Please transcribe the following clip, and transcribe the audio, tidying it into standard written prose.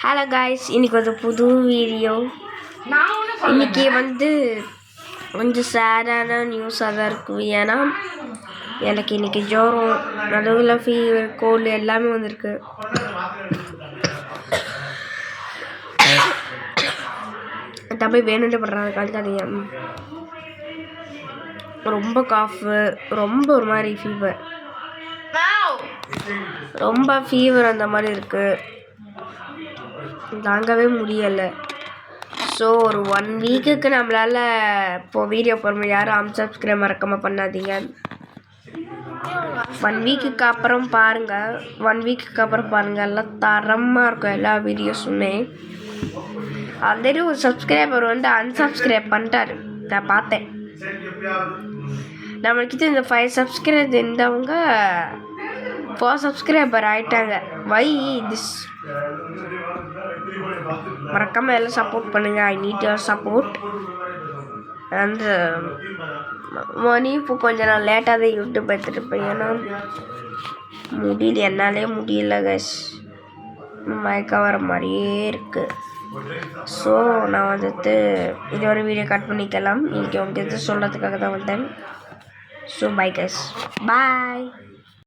Hello guys, இன்றைக்கி ஒரு புது வீடியோ. இன்றைக்கி கொஞ்சம் சேடான நியூஸாக தான் இருக்குது. ஏன்னா எனக்கு இன்றைக்கி ஜுரம், நடுவில் ஃபீவர், கோல்டு எல்லாமே வந்திருக்கு. தம்பி வேணுன்ட்டு பண்ணுறாங்க, கழிக்காதீங்க. ரொம்ப காஃபு, ரொம்ப ஒரு மாதிரி ஃபீவர், ரொம்ப ஃபீவர் அந்த மாதிரி இருக்குது, தாங்கவே முடியலை. ஸோ ஒரு 1 வீக்குக்கு நம்மளால் இப்போது வீடியோ போடுற யாரும் அன்சப்ஸ்கிரைப் மறக்காமல் பண்ணாதீங்க. 1 வீக்குக்கு அப்புறம் பாருங்கள். 1 வீக்குக்கு அப்புறம் பாருங்கள், எல்லாம் தரமாக இருக்கும் எல்லா வீடியோஸுமே. ஆல்ரெடி ஒரு சப்ஸ்கிரைபர் அன்சப்ஸ்கிரைப் பண்ணிட்டாரு, நான் பார்த்தேன். நம்மக்கிட்ட இந்த 5 சப்ஸ்கிரைப் இருந்தவங்க 4 சப்ஸ்கிரைபர் ஆகிட்டாங்க. Why this? மறக்காமல் எல்லாம் சப்போர்ட் பண்ணுங்கள். I need your support. And மணி இப்போ கொஞ்சம் நான் லேட்டாக தான் யூடியூப் எடுத்துகிட்டு இருப்பேன். ஏன்னா என்னாலே முடியல கைஸ், மயக்கம் வர மாதிரியே இருக்குது. ஸோ நான் இது ஒரு வீடியோ கட் பண்ணிக்கலாம். இன்றைக்கி உங்களுக்கு சொல்கிறதுக்காக தான் வந்தேன். ஸோ பை கைஸ், பாய்.